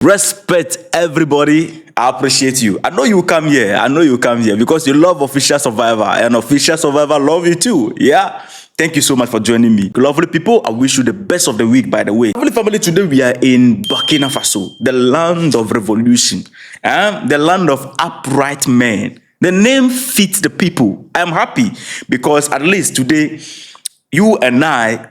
Respect everybody. I appreciate you. I know you come here. I know you come here because you love Official Survivor and Official Survivor love you too. Yeah. Thank you so much for joining me. Lovely people, I wish you the best of the week, by the way. Lovely family, today we are in Burkina Faso, the land of revolution, the land of upright men. The name fits the people. I am happy because at least today, you and I,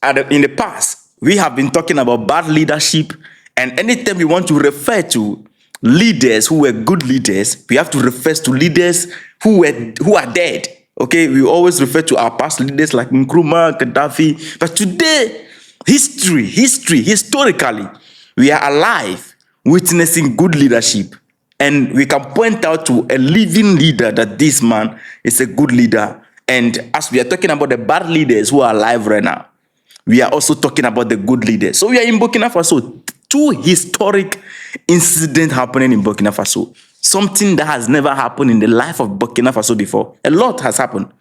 in the past, we have been talking about bad leadership. And anytime we want to refer to leaders who were good leaders, we have to refer to leaders who are dead. Okay, we always refer to our past leaders like Nkrumah, Gaddafi. But today, historically, we are alive, witnessing good leadership. And we can point out to a living leader that this man is a good leader. And as we are talking about the bad leaders who are alive right now, we are also talking about the good leaders. So we are in Burkina Faso. Two historic incidents happening in Burkina Faso. Something that has never happened in the life of Burkina Faso before. A lot has happened,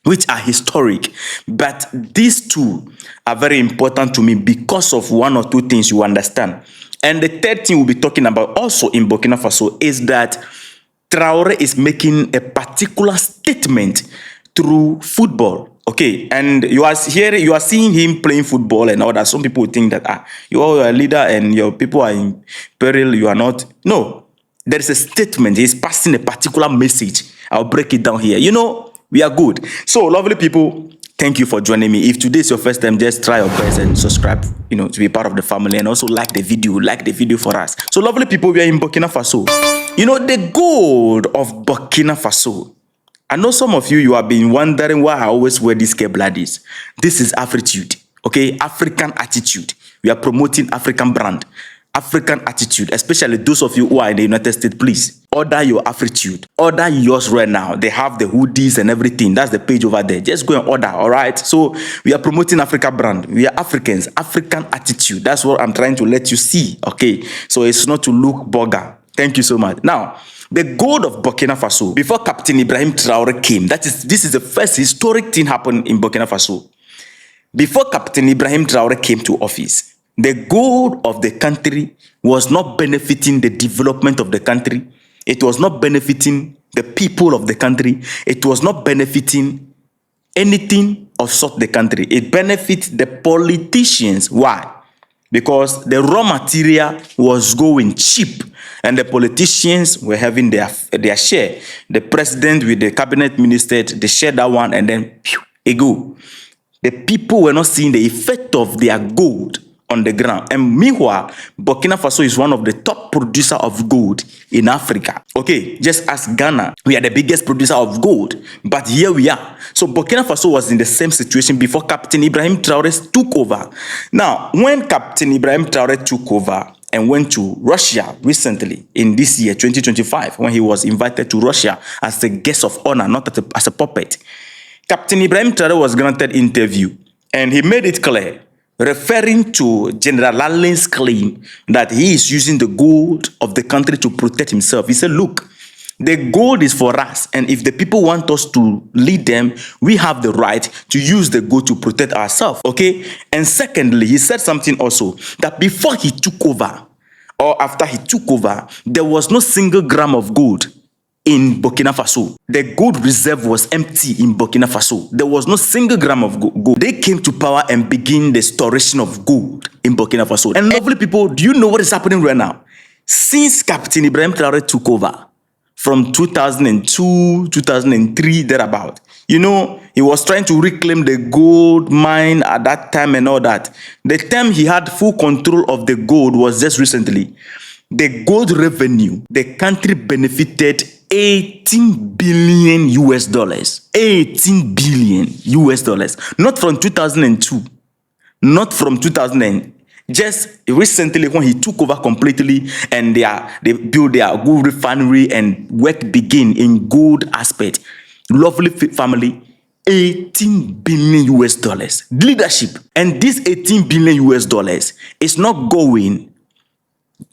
which are historic. But these two are very important to me because of one or two things you understand. And the third thing we'll be talking about also in Burkina Faso is that Traore is making a particular statement through football. Okay, and you are seeing him playing football and all that. Some people think that you are a leader and your people are in peril. You are not. No, there is a statement. He's passing a particular message. I'll break it down here. You know, we are good. So, lovely people, thank you for joining me. If today is your first time, just try your best and subscribe, to be part of the family, and also like the video for us. So, lovely people, we are in Burkina Faso. The gold of Burkina Faso. I know some of you have been wondering why I always wear these Kebladis. This is Afritude, okay? African attitude. We are promoting African brand. African attitude, especially those of you who are in the United States, please order your Afritude. Order yours right now. They have the hoodies and everything. That's the page over there. Just go and order, all right? So we are promoting Africa brand. We are Africans, African attitude. That's what I'm trying to let you see, okay? So it's not to look burger. Thank you so much. Now, the gold of Burkina Faso, before Captain Ibrahim Traore came, this is the first historic thing happened in Burkina Faso. Before Captain Ibrahim Traore came to office, the gold of the country was not benefiting the development of the country. It was not benefiting the people of the country. It was not benefiting anything of sort the country. It benefits the politicians. Why? Because the raw material was going cheap and the politicians were having their share. The president with the cabinet minister, they shared that one and then it go. The people were not seeing the effect of their gold on the ground. And meanwhile, Burkina Faso is one of the top producer of gold in Africa. Okay, just as Ghana, we are the biggest producer of gold. But here we are. So Burkina Faso was in the same situation before Captain Ibrahim Traore took over. Now, when Captain Ibrahim Traore took over and went to Russia recently, in this year, 2025, when he was invited to Russia as a guest of honor, not as a puppet, Captain Ibrahim Traore was granted interview. And he made it clear, referring to General Lallin's claim that he is using the gold of the country to protect himself. He said, look, the gold is for us, and if the people want us to lead them, we have the right to use the gold to protect ourselves, okay? And secondly, he said something also, that before he took over, or after he took over, there was no single gram of gold in Burkina Faso. The gold reserve was empty in Burkina Faso. There was no single gram of gold. They came to power and began the storation of gold in Burkina Faso. And lovely people, do you know what is happening right now? Since Captain Ibrahim Traore took over from 2002, 2003, thereabout, he was trying to reclaim the gold mine at that time and all that. The time he had full control of the gold was just recently. The gold revenue, the country benefited 18 billion US dollars. 18 billion US dollars. Not from 2002. Not from 2000. Just recently when he took over completely and they built their gold refinery and work begin in gold aspect. Lovely family. 18 billion US dollars. Leadership. And this 18 billion US dollars is not going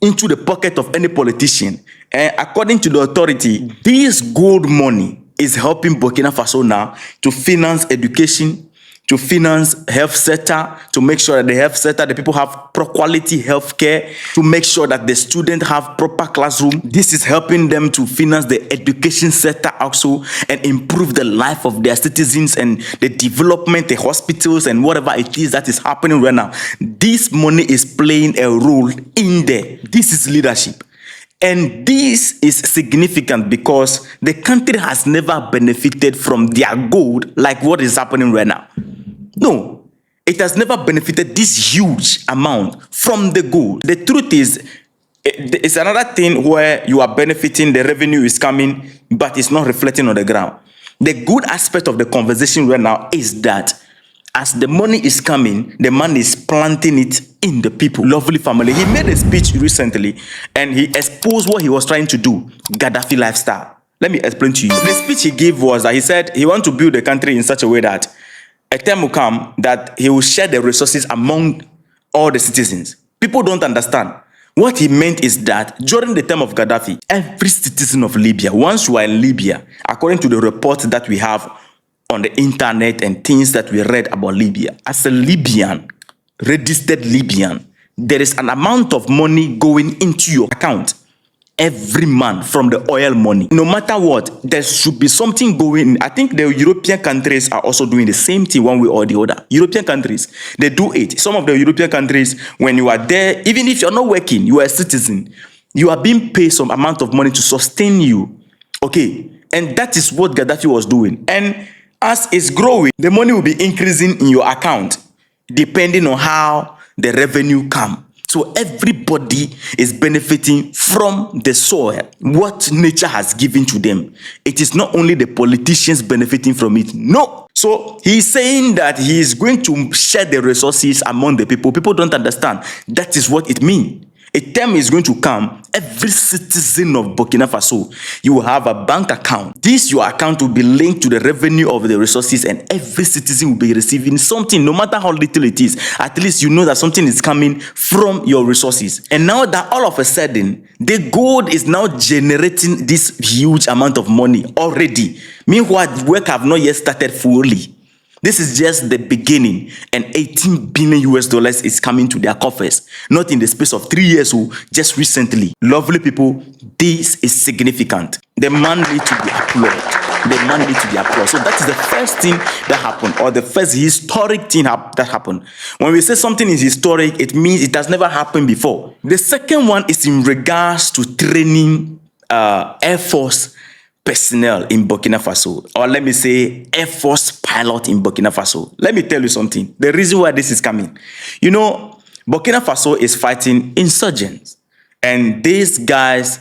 into the pocket of any politician. And according to the authority, this gold money is helping Burkina Faso now to finance education, to finance health sector, to make sure that the health sector, the people have quality health care, to make sure that the students have proper classroom. This is helping them to finance the education sector also and improve the life of their citizens and the development, the hospitals and whatever it is that is happening right now. This money is playing a role in there. This is leadership. And this is significant because the country has never benefited from their gold like what is happening right now. No, it has never benefited this huge amount from the gold. The truth is, it's another thing where you are benefiting, the revenue is coming, but it's not reflecting on the ground. The good aspect of the conversation right now is that as the money is coming, the man is planting it in the people. Lovely family. He made a speech recently and he exposed what he was trying to do, Gaddafi lifestyle. Let me explain to you. The speech he gave was that he said he wants to build the country in such a way that a time will come that he will share the resources among all the citizens. People don't understand. What he meant is that during the time of Gaddafi, every citizen of Libya, once you are in Libya, according to the report that we have on the internet and things that we read about Libya, as a Libyan, registered Libyan, there is an amount of money going into your account every month from the oil money. No matter what, there should be something going. I think the European countries are also doing the same thing one way or the other. European countries, they do it. Some of the European countries, when you are there, even if you're not working, you are a citizen, you are being paid some amount of money to sustain you. Okay, and that is what Gaddafi was doing. And as it's growing, the money will be increasing in your account depending on how the revenue comes. So everybody is benefiting from the soil, what nature has given to them. It is not only the politicians benefiting from it. No. So he's saying that he is going to share the resources among the people. People don't understand. That is what it means. A time is going to come, every citizen of Burkina Faso, you will have a bank account. This, your account will be linked to the revenue of the resources and every citizen will be receiving something, no matter how little it is. At least you know that something is coming from your resources. And now that all of a sudden, the gold is now generating this huge amount of money already. Meanwhile, work have not yet started fully. This is just the beginning, and 18 billion US dollars is coming to their coffers, not in the space of 3 years or just recently. Lovely people, this is significant. The man needs to be applauded. The man needs to be applauded. So that is the first thing that happened, or the first historic thing that happened. When we say something is historic, it means it has never happened before. The second one is in regards to training Air Force personnel in Burkina Faso, or let me say Air Force pilot in Burkina Faso. Let me tell you something. The reason why this is coming, you know, Burkina Faso is fighting insurgents, and these guys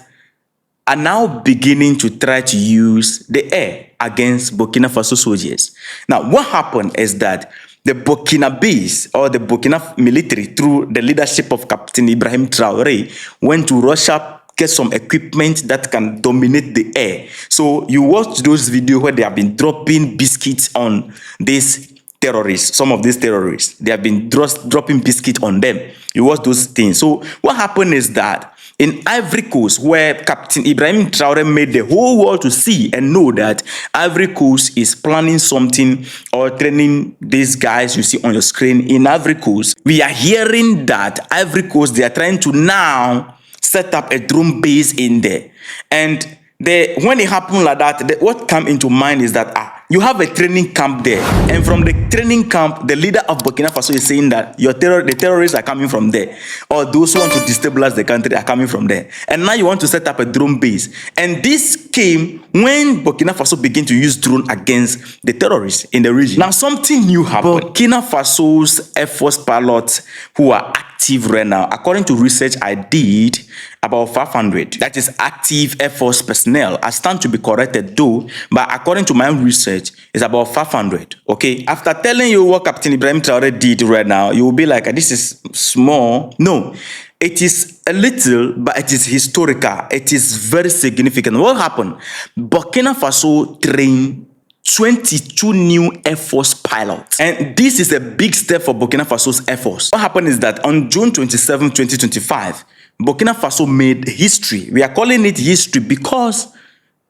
are now beginning to try to use the air against Burkina Faso soldiers. Now, what happened is that the Burkina base, or the Burkina military, through the leadership of Captain Ibrahim Traore, went to Russia, get some equipment that can dominate the air. So you watch those videos where they have been dropping biscuits on these terrorists, some of these terrorists. They have been dropping biscuits on them. You watch those things. So what happened is that in Ivory Coast, where Captain Ibrahim Traore made the whole world to see and know that Ivory Coast is planning something or training these guys you see on your screen in Ivory Coast, we are hearing that Ivory Coast, they are trying to now set up a drone base in there. And when it happened like that, what came into mind is that you have a training camp there, and from the training camp, the leader of Burkina Faso is saying that the terrorists are coming from there, or those who want to destabilize the country are coming from there. And now you want to set up a drone base. And this came when Burkina Faso began to use drone against the terrorists in the region. Now something new happened. Burkina Faso's Air Force pilots who are active right now, according to research I did, about 500. That is active Air Force personnel. I stand to be corrected though, but according to my research, it's about 500. Okay. After telling you what Captain Ibrahim Traore did right now, you will be like, this is small. No, it is a little, but it is historical. It is very significant. What happened? Burkina Faso trained 22 new Air Force pilots. And this is a big step for Burkina Faso's Air Force. What happened is that on June 27, 2025, Burkina Faso made history. We are calling it history because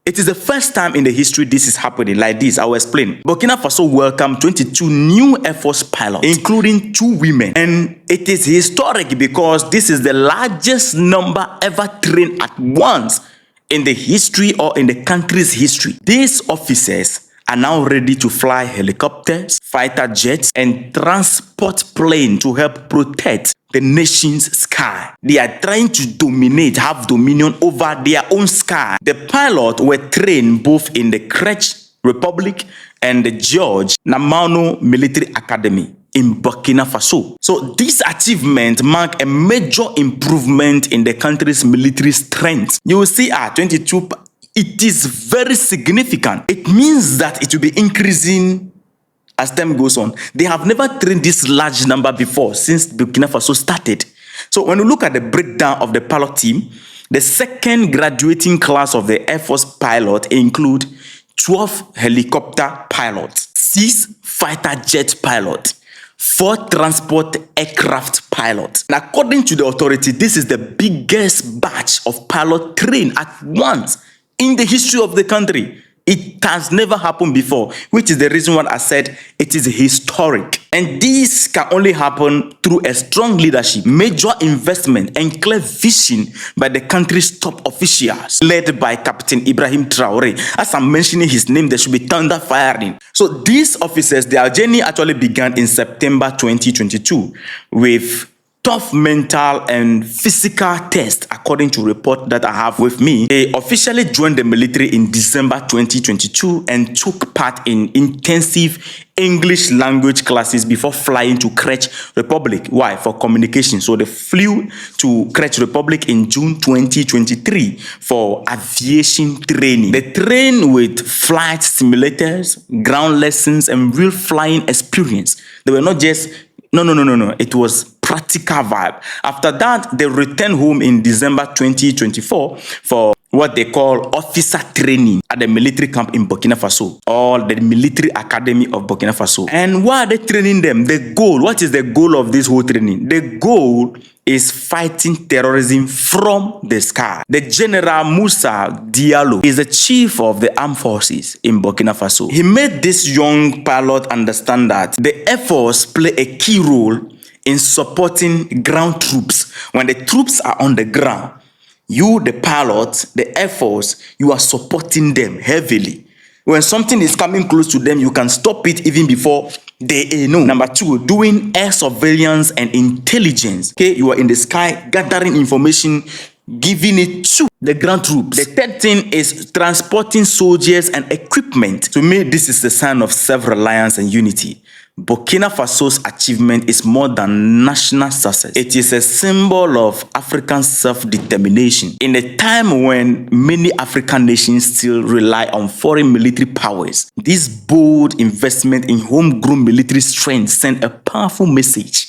It is the first time in the history this is happening like this. I will explain. Burkina Faso welcomed 22 new Air Force pilots, including 2 women. And it is historic because this is the largest number ever trained at once in the history or in the country's history. These officers are now ready to fly helicopters, fighter jets, and transport planes to help protect the nation's sky. They are trying to have dominion over their own sky. The pilots were trained both in the Czech Republic and the George Namano Military Academy in Burkina Faso. So this achievement marked a major improvement in the country's military strength. You will see 22. It is very significant. It means that it will be increasing as time goes on. They have never trained this large number before since Burkina Faso started. So when you look at the breakdown of the pilot team, the second graduating class of the Air Force pilot include 12 helicopter pilots, 6 fighter jet pilots, 4 transport aircraft pilots. And according to the authority, this is the biggest batch of pilots trained at once in the history of the country. It has never happened before, which is the reason why I said it is historic. And this can only happen through a strong leadership, major investment, and clear vision by the country's top officials, led by Captain Ibrahim Traore. As I'm mentioning his name, there should be thunder firing. So these officers, their journey actually began in September 2022 with tough mental and physical tests, according to report that I have with me. They officially joined the military in December 2022 and took part in intensive English language classes before flying to Czech Republic. Why? For communication. So they flew to Czech Republic in June 2023 for aviation training. They trained with flight simulators, ground lessons, and real flying experience. They were not just No. It was practical vibe. After that, they returned home in December 2024 for what they call officer training at the military camp in Burkina Faso, or the military academy of Burkina Faso. And why are they training them? The goal, what is the goal of this whole training? The goal is fighting terrorism from the sky. The General Moussa Diallo is the chief of the armed forces in Burkina Faso. He made this young pilot understand that the Air Force play a key role in supporting ground troops. When the troops are on the ground, you, the pilots, the Air Force, you are supporting them heavily. When something is coming close to them, you can stop it even before they know. Number 2, doing air surveillance and intelligence. Okay, you are in the sky gathering information, giving it to the ground troops. The third thing is transporting soldiers and equipment. To me, this is a sign of self-reliance and unity. Burkina Faso's achievement is more than national success. It is a symbol of African self-determination. In a time when many African nations still rely on foreign military powers, this bold investment in homegrown military strength sent a powerful message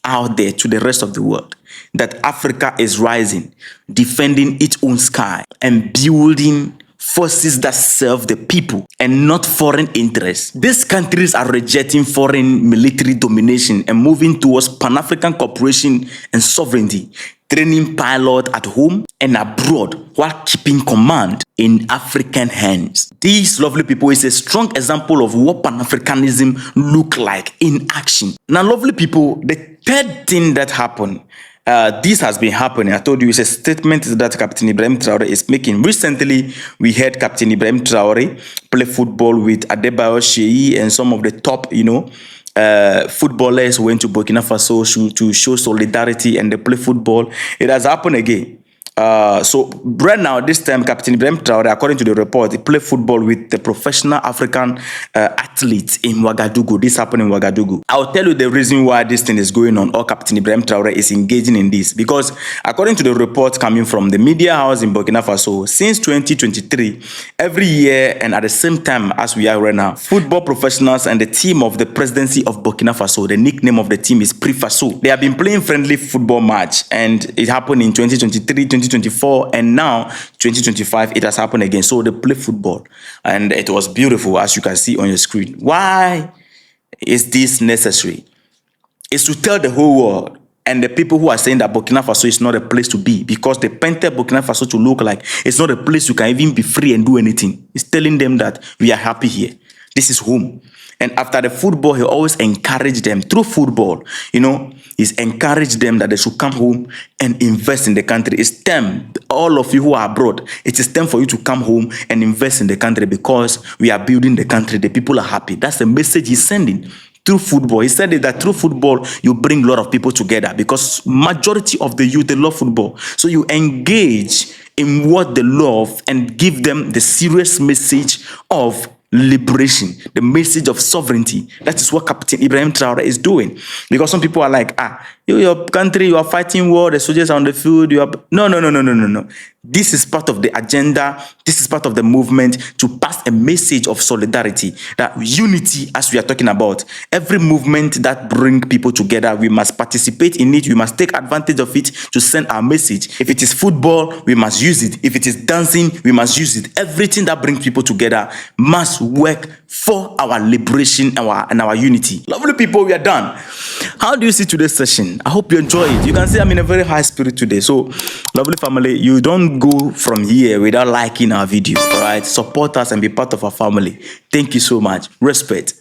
out there to the rest of the world that Africa is rising, defending its own sky, and building forces that serve the people and not foreign interests. These countries are rejecting foreign military domination and moving towards Pan-African cooperation and sovereignty, training pilots at home and abroad while keeping command in African hands. These lovely people is a strong example of what Pan-Africanism look like in action. Now, lovely people, the third thing that happened, this has been happening. I told you it's a statement that Captain Ibrahim Traore is making. Recently, we heard Captain Ibrahim Traore play football with Adebayo Sheyi and some of the top, footballers went to Burkina Faso to show solidarity and they play football. It has happened again. So right now, this time, Captain Ibrahim Traore, according to the report, he played football with the professional African athletes in Ouagadougou. This happened in Ouagadougou. I'll tell you the reason why this thing is going on, or Captain Ibrahim Traore is engaging in this. Because according to the report coming from the media house in Burkina Faso, since 2023, every year and at the same time as we are right now, football professionals and the team of the presidency of Burkina Faso, the nickname of the team is Pre-Faso. They have been playing friendly football match, and it happened in 2023, 2024, and now 2025 it has happened again. So they play football and it was beautiful, as you can see on your screen. Why is this necessary? It's to tell the whole world and the people who are saying that Burkina Faso is not a place to be because they painted Burkina Faso to look like it's not a place you can even be free and do anything. It's telling them that we are happy here. This is home. And after the football, he always encouraged them through football. He's encouraged them that they should come home and invest in the country. It's time, all of you who are abroad, it is time for you to come home and invest in the country because we are building the country. The people are happy. That's the message he's sending. Through football. He said that through football, you bring a lot of people together because majority of the youth, they love football. So you engage in what they love and give them the serious message of liberation, the message of sovereignty. That is what Captain Ibrahim Traore is doing. Because some people are like, your country, you are fighting war, the soldiers are on the field, No. This is part of the agenda. This is part of the movement to pass a message of solidarity, that unity, as we are talking about. Every movement that brings people together, we must participate in it. We must take advantage of it to send our message. If it is football, we must use it. If it is dancing, we must use it. Everything that brings people together must work for our liberation and our unity. Lovely people, we are done. How do you see today's session? I hope you enjoy it. You can see I'm in a very high spirit today. So, lovely family, you don't go from here without liking our video. All right, support us and be part of our family. Thank you so much. Respect.